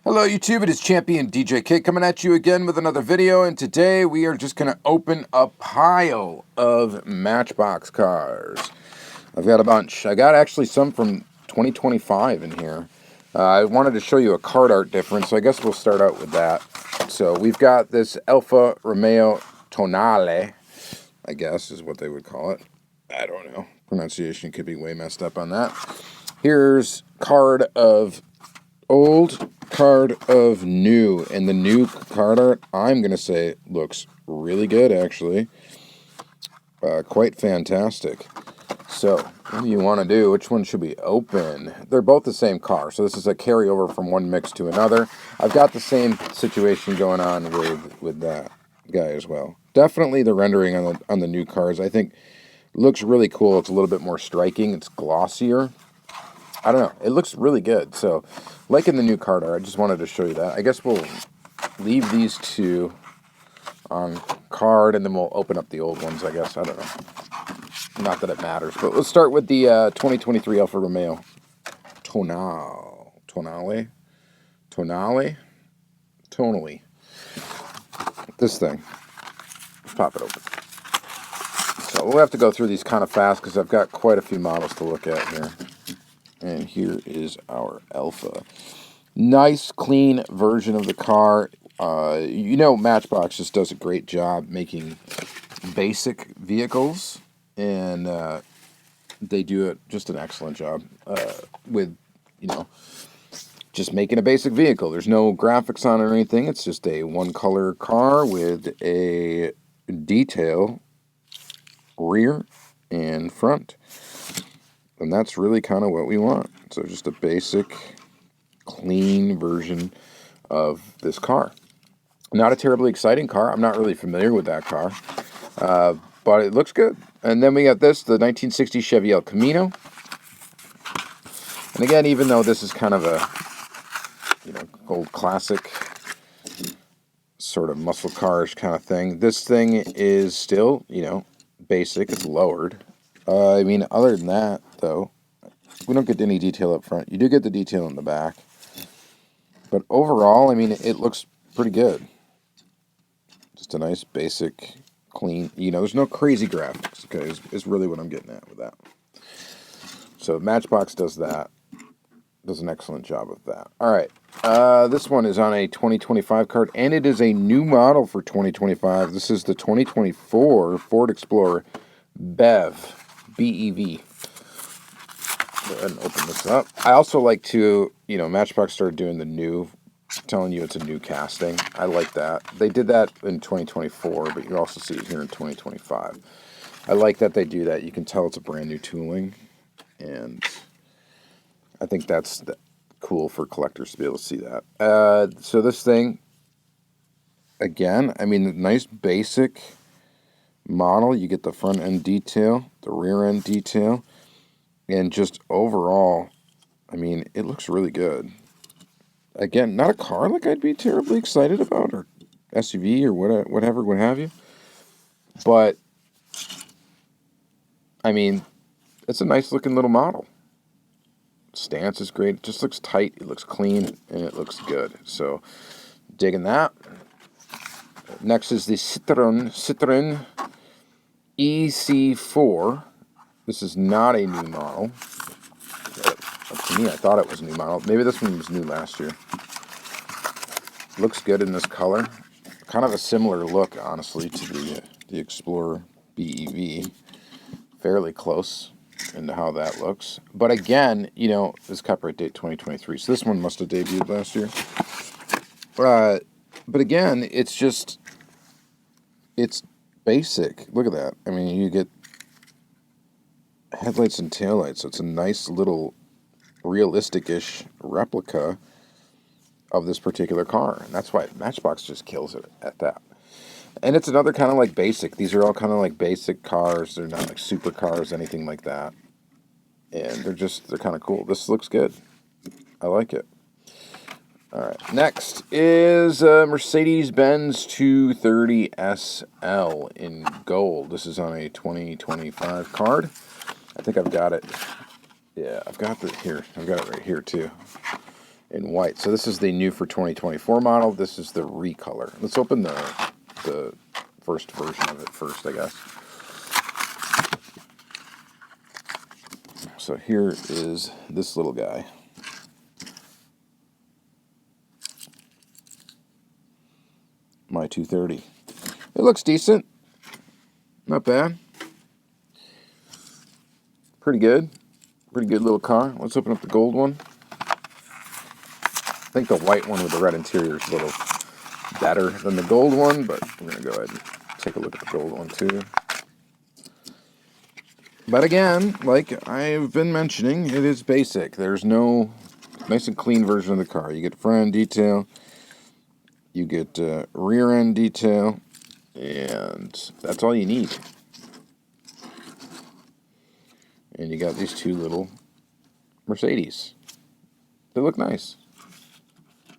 Hello YouTube, it is Championdjk coming at you again with another video, and today we are just going to open a pile of Matchbox cars. I've got a bunch. I got actually some from 2025 in here. I wanted to show you a card art difference, so I guess we'll start out with that. So we've got this Alfa Romeo Tonale, I guess is what they would call it. I don't know. Pronunciation could be way messed up on that. Here's card of old, card of new, and the new card art, I'm going to say, looks really good, actually. Quite fantastic. So, what do you want to do? Which one should we open? They're both the same car, so this is a carryover from one mix to another. I've got the same situation going on with that guy as well. Definitely the rendering on the new cars, I think, looks really cool. It's a little bit more striking. It's glossier. I don't know. It looks really good. So, liking the new card art, I just wanted to show you that. I guess we'll leave these two on card, and then we'll open up the old ones, I guess. I don't know. Not that it matters. But let's start with the 2023 Alfa Romeo Tonale. This thing. Let's pop it open. So, we'll have to go through these kind of fast because I've got quite a few models to look at here. And here is our Alpha. Nice, clean version of the car. You know, Matchbox just does a great job making basic vehicles, and they do just an excellent job with, you know, just making a basic vehicle. There's no graphics on it or anything. It's just a one-color car with a detail rear and front. And that's really kind of what we want. So just a basic, clean version of this car. Not a terribly exciting car. I'm not really familiar with that car. But it looks good. And then we got this, the 1960 Chevy El Camino. And again, even though this is kind of a, you know, old classic sort of muscle carish kind of thing, this thing is still, you know, basic. It's lowered. I mean, other than that, though, we don't get any detail up front. You do get the detail in the back. But overall, I mean, it looks pretty good. Just a nice, basic, clean, you know, there's no crazy graphics, okay, is really what I'm getting at with that. So Matchbox does that. Does an excellent job with that. All right. This one is on a 2025 card, and it is a new model for 2025. This is the 2024 Ford Explorer BEV. B-E-V. Go ahead and open this up. I also like to, you know, Matchbox started doing the new, telling you it's a new casting. I like that. They did that in 2024, but you also see it here in 2025. I like that they do that. You can tell it's a brand new tooling, and I think that's cool for collectors to be able to see that. So this thing, again, I mean, nice basic model. You get the front end detail, the rear end detail, and just overall, I mean, it looks really good. Again, not a car like I'd be terribly excited about, or SUV or whatever, what have you, but I mean, it's a nice looking little model. Stance is great. It just looks tight, it looks clean, and it looks good. So digging that. Next is the Citroen EC4. This is not a new model. To me, I thought it was a new model. Maybe this one was new last year. Looks good in this color. Kind of a similar look, honestly, to the Explorer BEV. Fairly close into how that looks. But again, you know, this copyright date 2023. So this one must have debuted last year. But again, it's just, it's basic. Look at that. I mean, you get headlights and taillights, so it's a nice little realistic-ish replica of this particular car. And that's why Matchbox just kills it at that. And it's another kind of like basic. These are all kind of like basic cars. They're not like supercars, anything like that. And they're kind of cool. This looks good. I like it. All right, next is Mercedes-Benz 230 SL in gold. This is on a 2025 card. I think I've got it. Yeah, I've got it here. I've got it right here too. in white. So this is the new for 2024 model. This is the recolor. Let's open the first version of it first, I guess. So here is this little guy. My 230. It looks decent. Not bad. Pretty good. Pretty good little car. Let's open up the gold one. I think the white one with the red interior is a little better than the gold one, but we're going to go ahead and take a look at the gold one too. But again, like I've been mentioning, it is basic. There's no nice and clean version of the car. You get front end detail, you get rear end detail, and that's all you need. And you got these two little Mercedes. They look nice.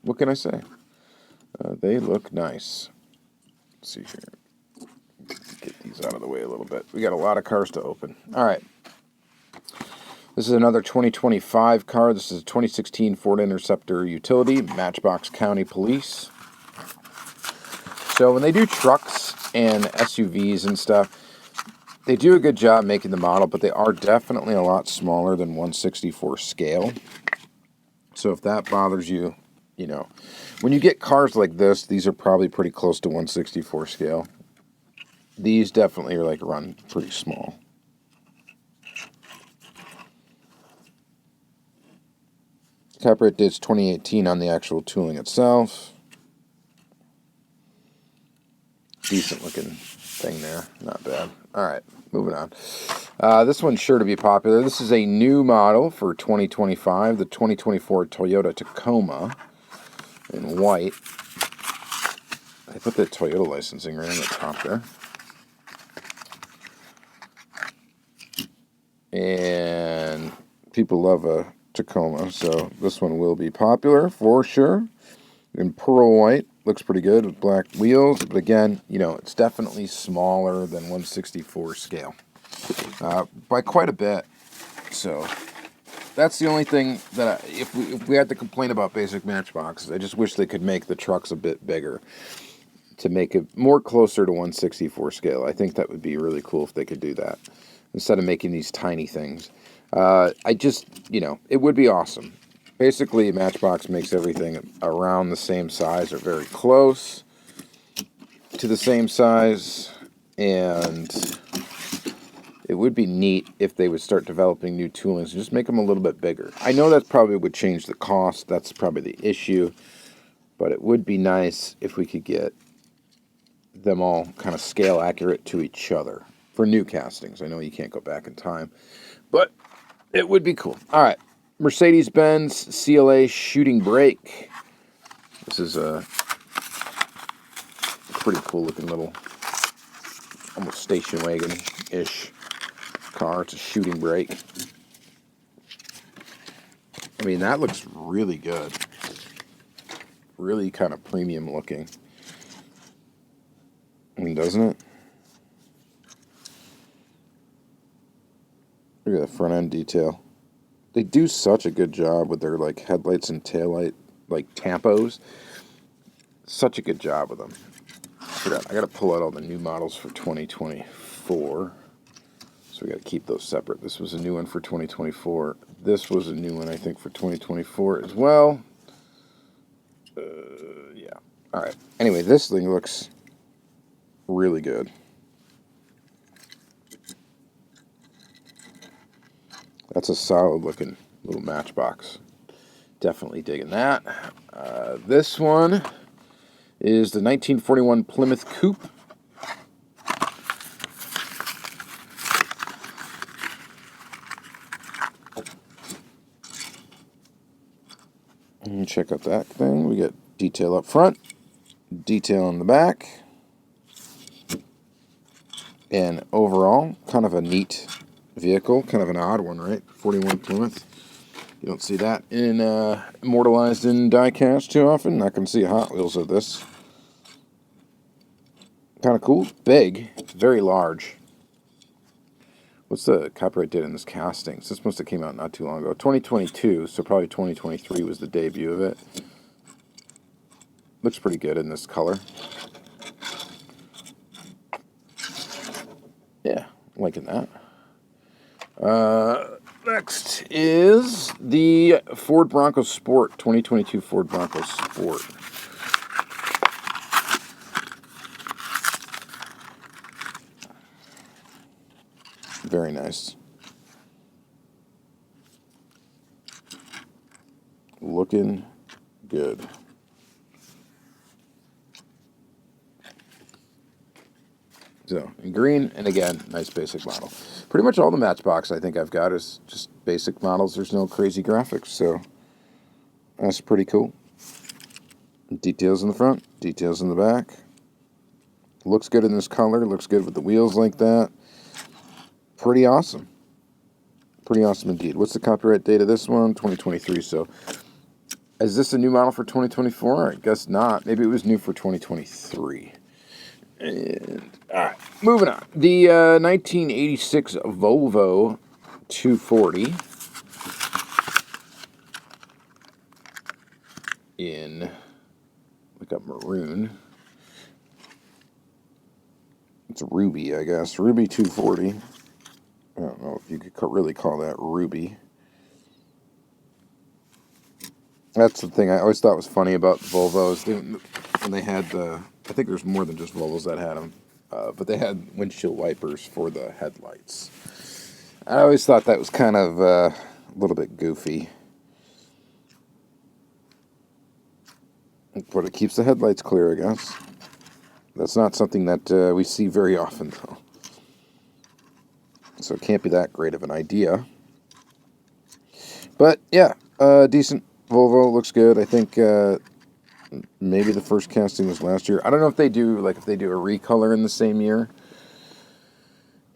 What can I say? They look nice. Let's see here. Get these out of the way a little bit. We got a lot of cars to open. All right. This is another 2025 car. This is a 2016 Ford Interceptor Utility, Matchbox County Police. So when they do trucks and SUVs and stuff, they do a good job making the model, but they are definitely a lot smaller than 1/64 scale. So if that bothers you, you know, when you get cars like this, these are probably pretty close to 1/64 scale. These definitely are like run pretty small. Copyright date's 2018 on the actual tooling itself. Decent looking thing there. Not bad. All right, moving on. This one's sure to be popular. This is a new model for 2025, the 2024 Toyota Tacoma in white. I put the Toyota licensing right on the top there. And people love a Tacoma, so this one will be popular for sure. In pearl white, looks pretty good with black wheels, but again, you know, it's definitely smaller than 1/64 scale by quite a bit. So that's the only thing that if we had to complain about basic Matchboxes, I just wish they could make the trucks a bit bigger to make it more closer to 1/64 scale. I think that would be really cool if they could do that instead of making these tiny things. I just, you know, it would be awesome. Basically, Matchbox makes everything around the same size or very close to the same size, and it would be neat if they would start developing new toolings and just make them a little bit bigger. I know that probably would change the cost. That's probably the issue, but it would be nice if we could get them all kind of scale accurate to each other for new castings. I know you can't go back in time, but it would be cool. All right. Mercedes-Benz CLA shooting brake. This is a pretty cool looking little, almost station wagon-ish car. It's a shooting brake. I mean, that looks really good. Really kind of premium looking. I mean, doesn't it? Look at the front end detail. They do such a good job with their like headlights and taillight like tampos. Such a good job with them. I got to pull out all the new models for 2024. So we got to keep those separate. This was a new one for 2024. This was a new one, I think, for 2024 as well. Yeah. All right. Anyway, this thing looks really good. That's a solid looking little Matchbox. Definitely digging that. This one is the 1941 Plymouth Coupe. And check out that thing. We got detail up front, detail in the back, and overall, kind of a neat vehicle, kind of an odd one, right? 41 Plymouth. You don't see that in immortalized in diecast too often. Not going to see Hot Wheels of this. Kind of cool. Big. Very large. What's the copyright date on this casting? This must have came out not too long ago. 2022, so probably 2023 was the debut of it. Looks pretty good in this color. Yeah, liking that. Next is the Ford Bronco Sport, 2022 Ford Bronco Sport. Very nice. Looking good. So, in green, and again, nice basic model. Pretty much all the Matchbox I think I've got is just basic models. There's no crazy graphics, so that's pretty cool. Details in the front, details in the back. Looks good in this color, looks good with the wheels like that. Pretty awesome. Pretty awesome indeed. What's the copyright date of this one? 2023, so is this a new model for 2024? I guess not. Maybe it was new for 2023. And, all right, moving on. The 1986 Volvo 240 in, like a maroon. It's a ruby, I guess. Ruby 240. I don't know if you could really call that ruby. That's the thing I always thought was funny about the Volvos. When they had the, I think there's more than just Volvos that had them, but they had windshield wipers for the headlights. I always thought that was kind of a little bit goofy. But it keeps the headlights clear, I guess. That's not something that we see very often, though. So it can't be that great of an idea. But, yeah, decent Volvo. Looks good. I think maybe the first casting was last year. I don't know if they do, like, if they do a recolor in the same year.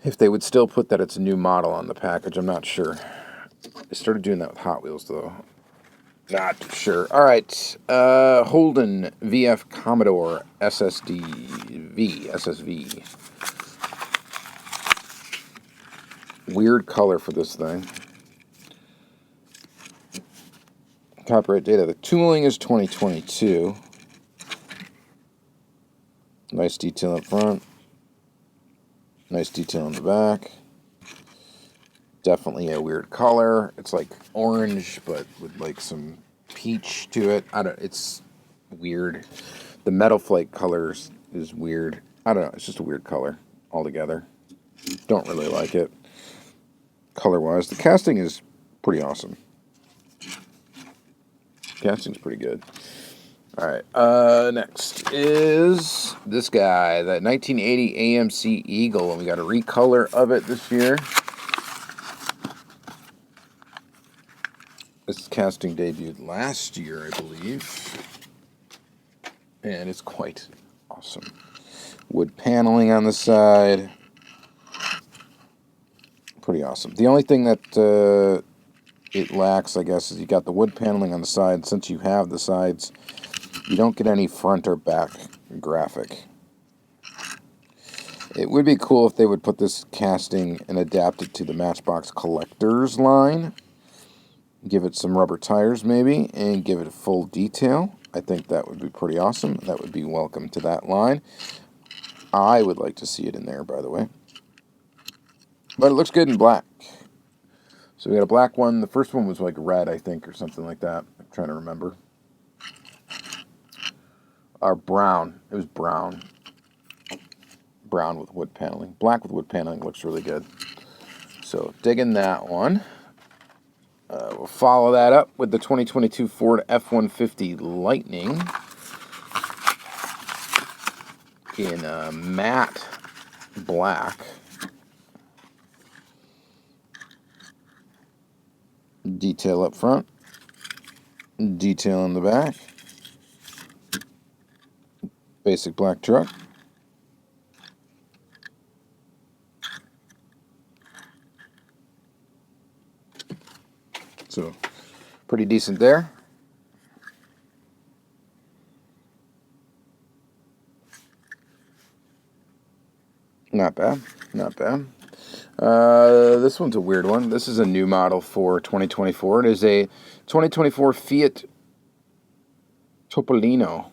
If they would still put that it's a new model on the package, I'm not sure. They started doing that with Hot Wheels, though. Not sure. All right. Holden VF Commodore SSV. Weird color for this thing. Copyright data. The tooling is 2022. Nice detail up front. Nice detail in the back. Definitely a weird color. It's like orange, but with like some peach to it. It's weird. The metal flake colors is weird. I don't know. It's just a weird color altogether. Don't really like it. Color-wise, the casting is pretty awesome. Casting's pretty good. All right. Next is this guy, the 1980 AMC Eagle, and we got a recolor of it this year. This casting debuted last year, I believe. And it's quite awesome. Wood paneling on the side. Pretty awesome. The only thing that it lacks, I guess, is you got the wood paneling on the side. Since you have the sides, you don't get any front or back graphic. It would be cool if they would put this casting and adapt it to the Matchbox Collectors line. Give it some rubber tires maybe, and give it a full detail. I think that would be pretty awesome. That would be welcome to that line. I would like to see it in there, by the way. But it looks good in black. So we got a black one. The first one was like red, I think, or something like that. I'm trying to remember. Or brown. It was brown. Brown with wood paneling. Black with wood paneling looks really good. So digging that one. We'll follow that up with the 2022 Ford F-150 Lightning in matte black. Detail up front. Detail in the back. Basic black truck. So, pretty decent there. Not bad, not bad. This one's a weird one. This is a new model for 2024. It is a 2024 Fiat Topolino.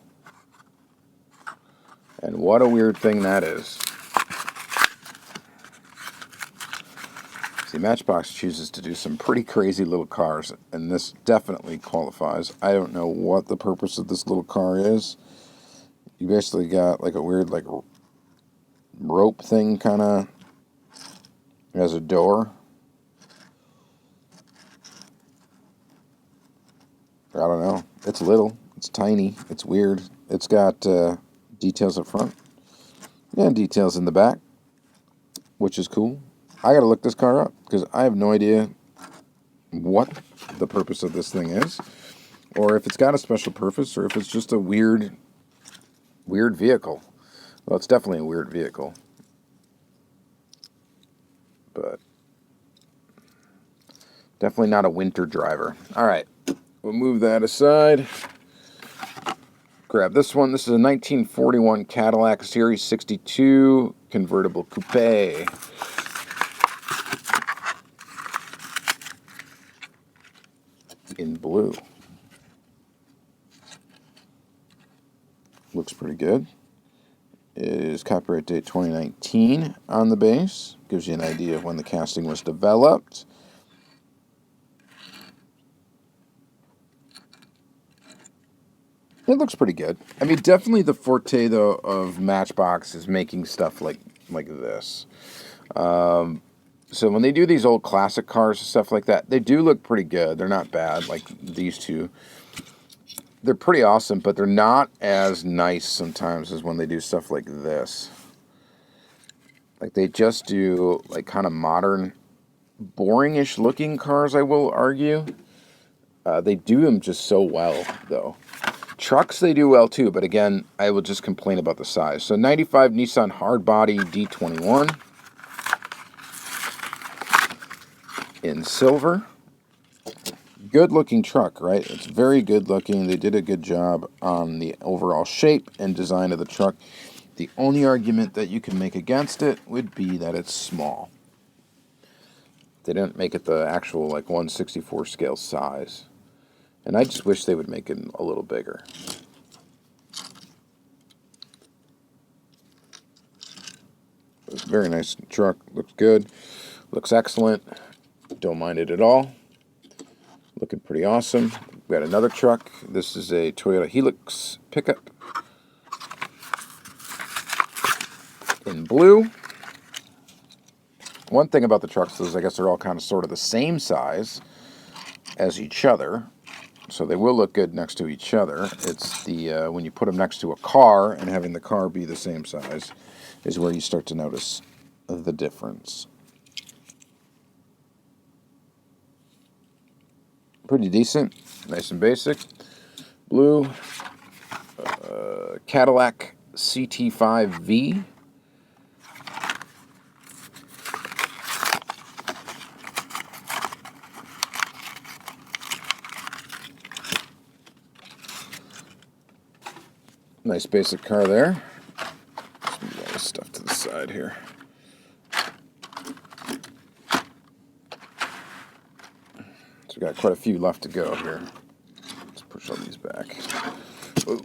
And what a weird thing that is. See, Matchbox chooses to do some pretty crazy little cars, and this definitely qualifies. I don't know what the purpose of this little car is. You basically got like a weird like rope thing kind of as a door. I don't know. It's little. It's tiny. It's weird. It's got details up front and details in the back, which is cool. I gotta look this car up because I have no idea what the purpose of this thing is, or if it's got a special purpose, or if it's just a weird vehicle. Well, it's definitely a weird vehicle, but definitely not a winter driver. All right, we'll move that aside. Grab this one. This is a 1941 Cadillac Series 62 convertible coupe. In blue. Looks pretty good. It is copyright date 2019 on the base. Gives you an idea of when the casting was developed. It looks pretty good. I mean, definitely the forte, though, of Matchbox is making stuff like this. So when they do these old classic cars and stuff like that, they do look pretty good. They're not bad, like these two. They're pretty awesome, but they're not as nice sometimes as when they do stuff like this. Like they just do like kind of modern, boring-ish looking cars, I will argue. They do them just so well, though. Trucks they do well too, but again, I will just complain about the size. So 95 Nissan Hardbody D21 in silver. Good looking truck, right? It's very good looking. They did a good job on the overall shape and design of the truck. The only argument that you can make against it would be that it's small. They didn't make it the actual like 1/64 scale size. And I just wish they would make it a little bigger. It's a very nice truck. Looks good. Looks excellent. Don't mind it at all. Looking pretty awesome. We got another truck. This is a Toyota Helix pickup in blue. One thing about the trucks is I guess they're all kind of sort of the same size as each other. So they will look good next to each other. It's the when you put them next to a car and having the car be the same size is where you start to notice the difference. Pretty decent, nice and basic. Blue Cadillac CT5V. Nice basic car there. Let's move all this stuff to the side here. So we got quite a few left to go here. Let's push all these back. Ooh,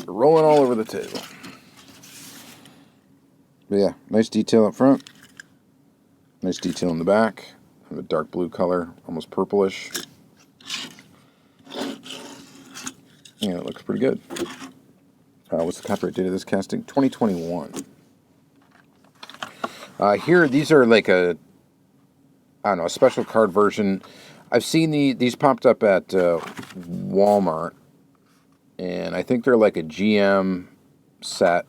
we're rolling all over the table. But yeah, nice detail up front. Nice detail in the back. Have a dark blue color, almost purplish. Yeah, it looks pretty good. What's the copyright date of this casting? 2021. Here, these are like a special card version. I've seen these popped up at Walmart, and I think they're like a GM set.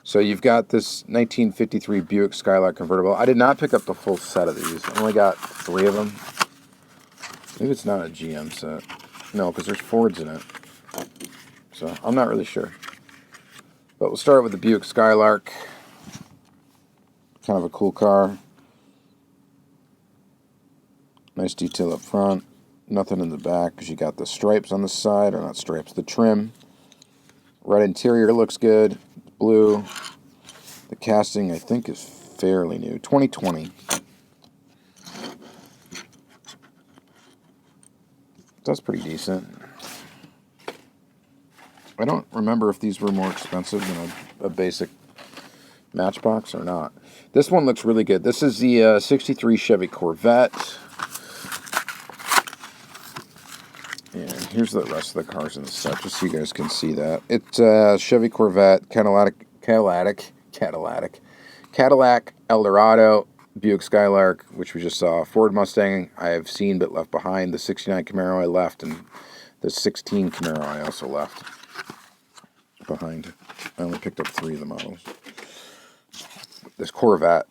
So you've got this 1953 Buick Skylark convertible. I did not pick up the full set of these. I only got 3 of them. Maybe it's not a GM set. No, because there's Fords in it. So I'm not really sure. But we'll start with the Buick Skylark. Kind of a cool car. Nice detail up front. Nothing in the back because you got the stripes on the side, or not stripes, the trim. Red interior looks good. Blue. The casting, I think, is fairly new. 2020. That's pretty decent. I don't remember if these were more expensive than a basic Matchbox or not. This one looks really good. This is the 63 Chevy Corvette. And here's the rest of the cars in the set, just so you guys can see that. It's Chevy Corvette, Cadillac Eldorado, Buick Skylark, which we just saw, Ford Mustang I have seen but left behind, the 69 Camaro I left, and the 16 Camaro I also left behind. I only picked up 3 of the models. This Corvette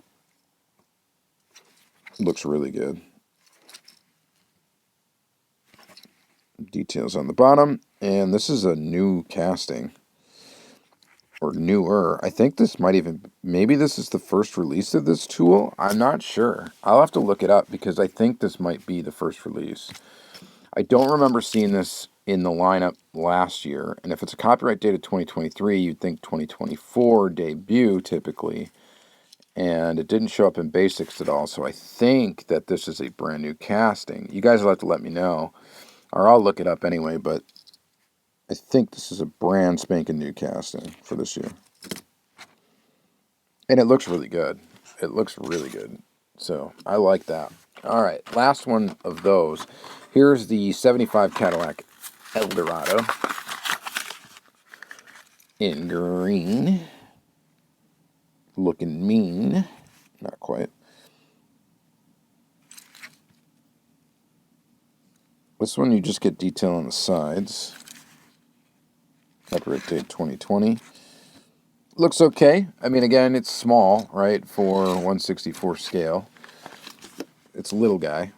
looks really good. Details on the bottom, and this is a new casting, or newer. I think this might even, maybe this is the first release of this tool. I'm not sure. I'll have to look it up because I think this might be the first release. I don't remember seeing this in the lineup last year, and if it's a copyright dated 2023, you'd think 2024 debut typically, and it didn't show up in basics at all, so I think that this is a brand new casting. You guys will have to let me know, or I'll look it up anyway, but I think this is a brand spanking new casting for this year. And it looks really good. It looks really good. So I like that. All right, last one of those. Here's the 75 Cadillac Eldorado in green. Looking mean. Not quite. This one you just get detail on the sides. Copyright date 2020. Looks okay. I mean, again, it's small, right, for 1/64 scale. It's a little guy.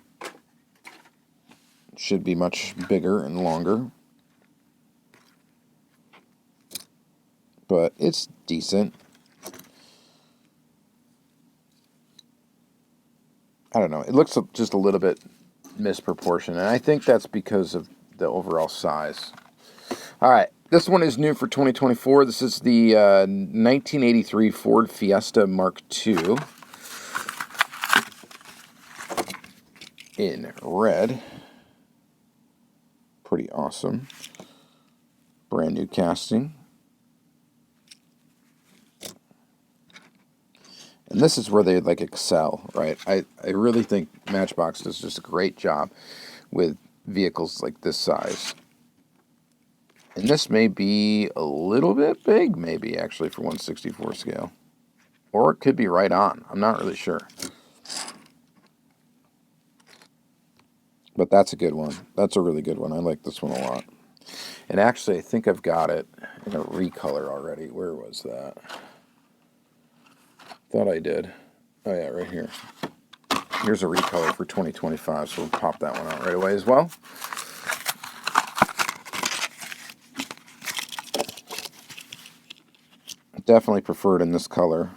Should be much bigger and longer. But it's decent. I don't know. It looks just a little bit misproportioned, and I think that's because of the overall size. All right, this one is new for 2024. This is the 1983 Ford Fiesta Mark II in red. Pretty awesome. Brand new casting. And this is where they like excel, right? I really think Matchbox does just a great job with vehicles like this size. And this may be a little bit big, maybe, actually, for 1/64 scale. Or it could be right on. I'm not really sure. But that's a good one. That's a really good one. I like this one a lot. And actually, I think I've got it in a recolor already. Where was that? Thought I did. Oh, yeah, right here. Here's a recolor for 2025, so we'll pop that one out right away as well. Definitely preferred in this color.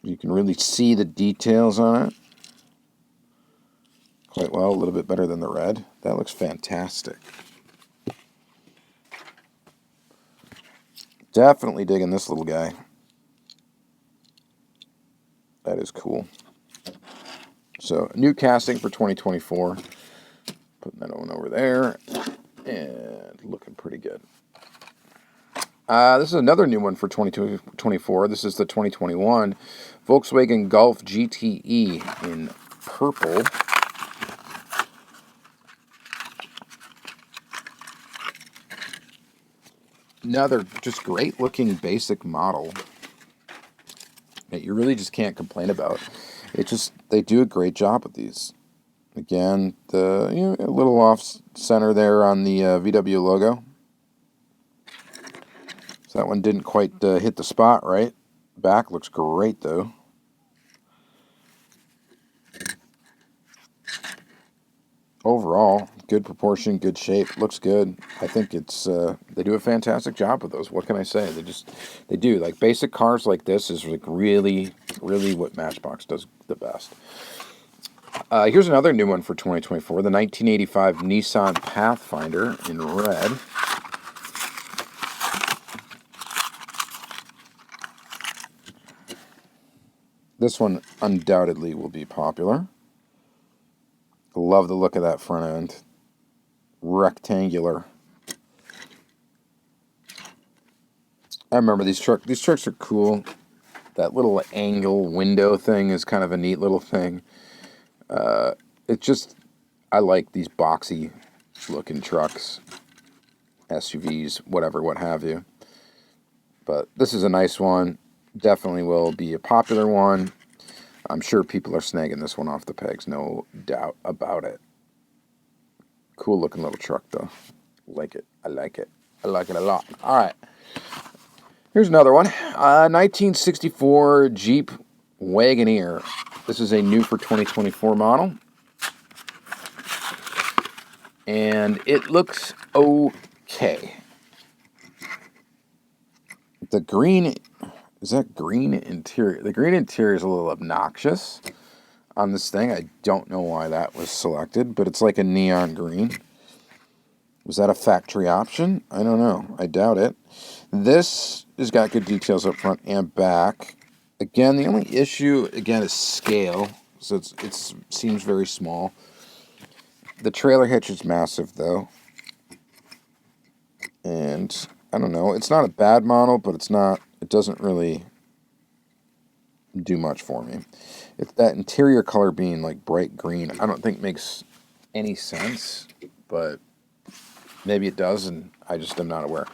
You can really see the details on it quite well, a little bit better than the red. That looks fantastic. Definitely digging this little guy. That is cool. So, new casting for 2024. Putting that one over there. And looking pretty good. This is another new one for 2024. This is the 2021 Volkswagen Golf GTE in purple. Another just great looking basic model that you really just can't complain about. They do a great job with these. Again, a little off center there on the VW logo. So that one didn't quite hit the spot right. Back looks great though. Overall, good proportion, good shape, looks good. I think it's they do a fantastic job with those. What can I say? They do. Like basic cars like this is like really what Matchbox does the best. Here's another new one for 2024, the 1985 Nissan Pathfinder in red. This one undoubtedly will be popular. Love the look of that front end. Rectangular. I remember these trucks. These trucks are cool. That little angle window thing is kind of a neat little thing. I like these boxy looking trucks, SUVs, whatever, what have you. But this is a nice one. Definitely will be a popular one. I'm sure people are snagging this one off the pegs, no doubt about it. Cool looking little truck though. Like it. I like it. I like it a lot. All right. Here's another one. 1964 Jeep Wagoneer. This is a new for 2024 model. And it looks okay. The green, is that green interior? The green interior is a little obnoxious on this thing. I don't know why that was selected, but it's like a neon green. Was that a factory option? I don't know. I doubt it. This has got good details up front and back. Again, the only issue, again, is scale. So it seems very small. The trailer hitch is massive, though. And I don't know. It's not a bad model, but it doesn't really do much for me. If that interior color being like bright green, I don't think makes any sense, but maybe it does, and I just am not aware.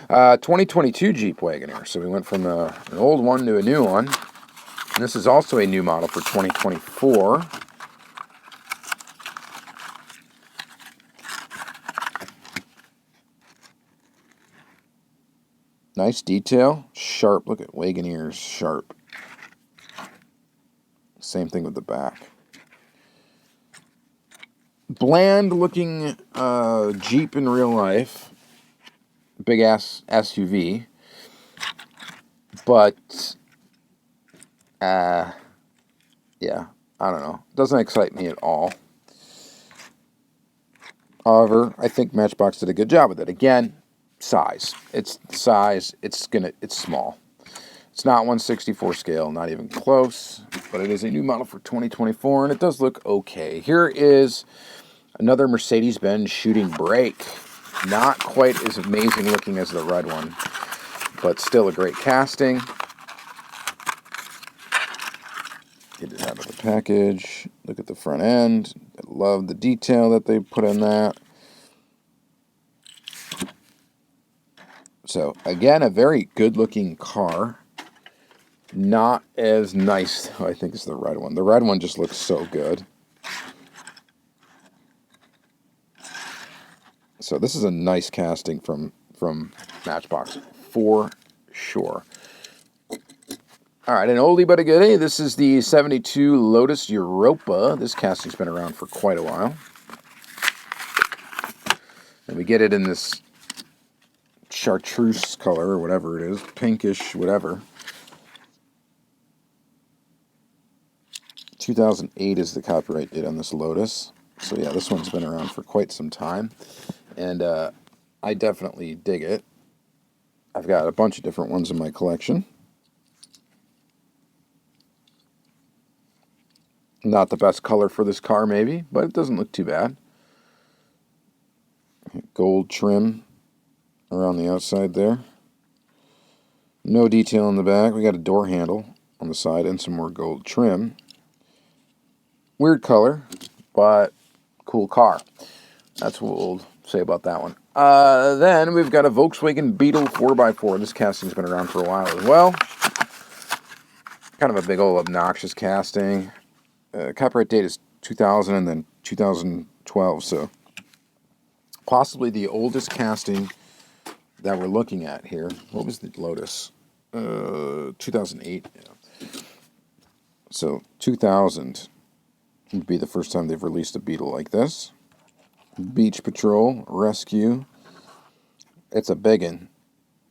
2022 Jeep Wagoneer. So we went from an old one to a new one. And this is also a new model for 2024. Nice detail. Sharp. Look at Wagoneer's sharp. Same thing with the back. Bland looking Jeep in real life. Big ass SUV. But, yeah, I don't know. Doesn't excite me at all. However, I think Matchbox did a good job with it. Again, size. It's size. It's small. It's not 1/64 scale, not even close, but it is a new model for 2024, and it does look okay. Here is another Mercedes-Benz shooting brake. Not quite as amazing looking as the red one, but still a great casting. Get it out of the package. Look at the front end. I love the detail that they put in that. So, again, a very good-looking car. Not as nice, I think, as the red one. The red one just looks so good. So this is a nice casting from Matchbox, for sure. All right, an oldie but a goodie. This is the 72 Lotus Europa. This casting's been around for quite a while. And we get it in this chartreuse color, or whatever it is, pinkish, whatever. 2008 is the copyright date on this Lotus. So yeah, this one's been around for quite some time. And I definitely dig it. I've got a bunch of different ones in my collection. Not the best color for this car, maybe, but it doesn't look too bad. Gold trim around the outside there. No detail in the back. We got a door handle on the side and some more gold trim. Weird color, but cool car. That's what we'll say about that one. Then we've got a Volkswagen Beetle 4x4. This casting's been around for a while as well. Kind of a big old obnoxious casting. Copyright date is 2000 and then 2012, so possibly the oldest casting that we're looking at here. What was the Lotus? 2008. Yeah. So 2000 would be the first time they've released a Beetle like this. Beach Patrol, Rescue. It's a biggin.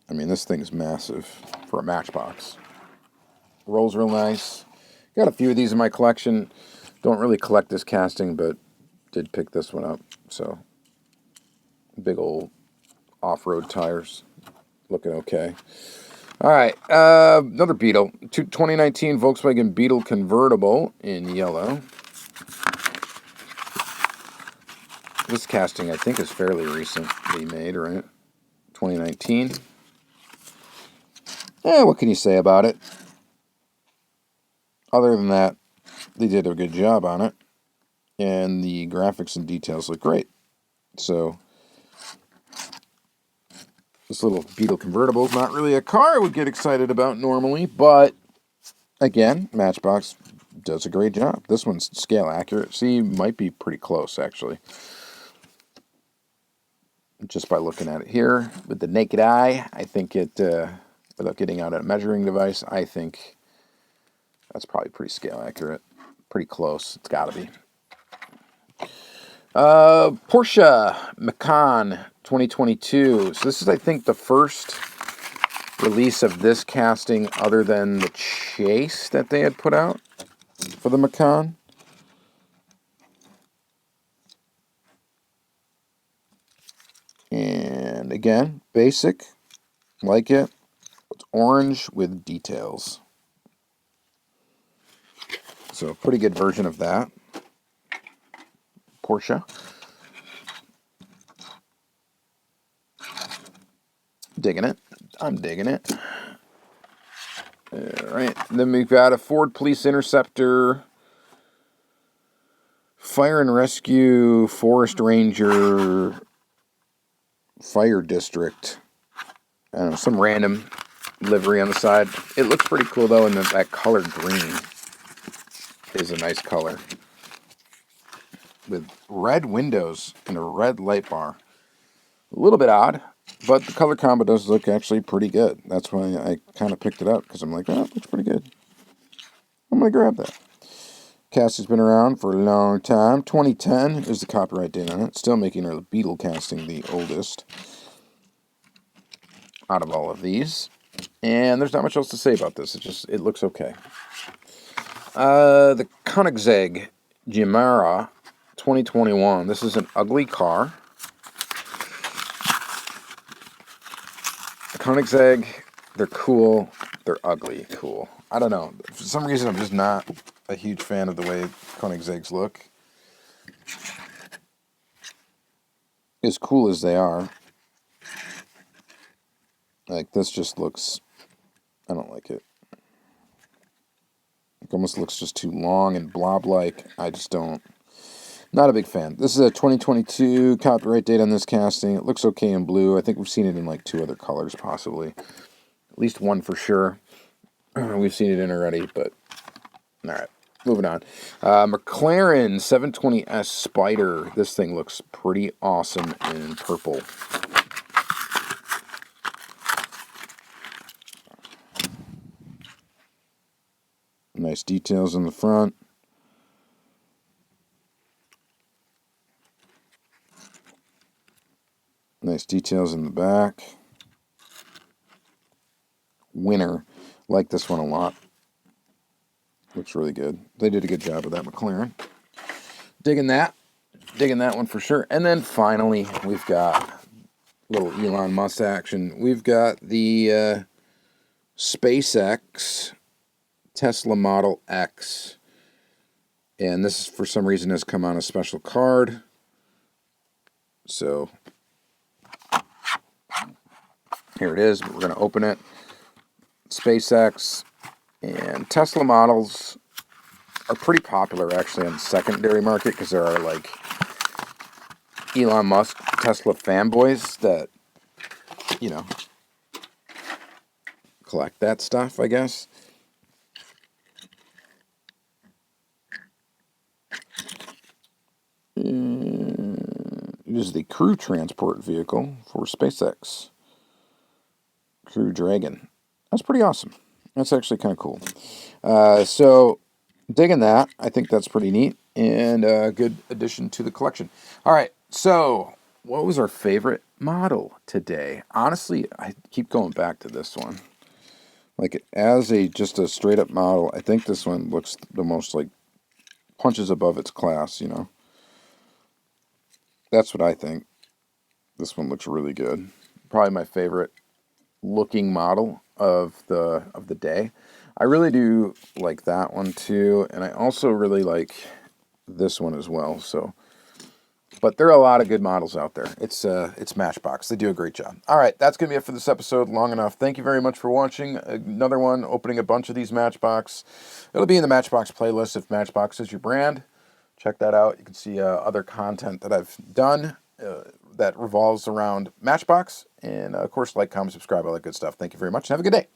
I mean, this thing's massive for a Matchbox. Rolls real nice. Got a few of these in my collection. Don't really collect this casting, but did pick this one up. So, big old off-road tires. Looking okay. All right, another Beetle. 2019 Volkswagen Beetle convertible in yellow. This casting, I think, is fairly recently made, right? 2019. What can you say about it? Other than that, they did a good job on it. And the graphics and details look great. So, this little Beetle convertible is not really a car I would get excited about normally, but again, Matchbox does a great job. This one's scale accuracy might be pretty close, actually. Just by looking at it here with the naked eye, I think it, without getting out a measuring device, I think that's probably pretty scale accurate. Pretty close. It's got to be. Porsche Macan 2022. So this is, I think, the first release of this casting other than the Chase that they had put out for the Macan. And again, basic. Like it. It's orange with details. So a pretty good version of that. Porsche. Digging it. I'm digging it. Alright. Then we've got a Ford Police Interceptor, Fire and Rescue, Forest Ranger, Fire District. I don't know, some random livery on the side. It looks pretty cool though, and that color green is a nice color. With red windows and a red light bar. A little bit odd, but the color combo does look actually pretty good. That's why I kind of picked it up, because I'm like, oh, it looks pretty good. I'm going to grab that. Casting's been around for a long time. 2010 is the copyright date on it. Still making our Beetle casting the oldest out of all of these. And there's not much else to say about this. It looks okay. The Koenigsegg Gemera 2021. This is an ugly car. The Koenigsegg, they're cool. They're ugly cool. I don't know. For some reason, I'm just not a huge fan of the way Koenigsegg's look. As cool as they are, like this just looks, I don't like it. It almost looks just too long and blob-like. I just don't. Not a big fan. This is a 2022 copyright date on this casting. It looks okay in blue. I think we've seen it in like 2 other colors possibly. At least one for sure. We've seen it in already, but all right. Moving on. McLaren 720S Spider. This thing looks pretty awesome in purple. Nice details in the front. Nice details in the back. Winner. Like this one a lot. Looks really good. They did a good job with that McLaren. Digging that. Digging that one for sure. And then finally, we've got a little Elon Musk action. We've got the SpaceX Tesla Model X. And this, for some reason, has come on a special card. So, here it is. We're going to open it. SpaceX and Tesla models are pretty popular, actually, on the secondary market, because there are, like, Elon Musk Tesla fanboys that, you know, collect that stuff, I guess. It is the crew transport vehicle for SpaceX. Crew Dragon. That's pretty awesome. That's actually kind of cool. So, digging that. I think that's pretty neat and a good addition to the collection. All right, so what was our favorite model today? Honestly, I keep going back to this one. Like, as just a straight-up model, I think this one looks the most, like, punches above its class, you know? That's what I think. This one looks really good. Probably my favorite looking model of the day. I really do like that one too, and I also really like this one as well. So, but there are a lot of good models out there. It's Matchbox. They do a great job. All right, that's gonna be it for this episode. Long enough. Thank you very much for watching. Another one, opening a bunch of these Matchbox. It'll be in the Matchbox playlist if Matchbox is your brand. Check that out. You can see other content that I've done that revolves around Matchbox. And, of course, like, comment, subscribe, all that good stuff. Thank you very much, and have a good day.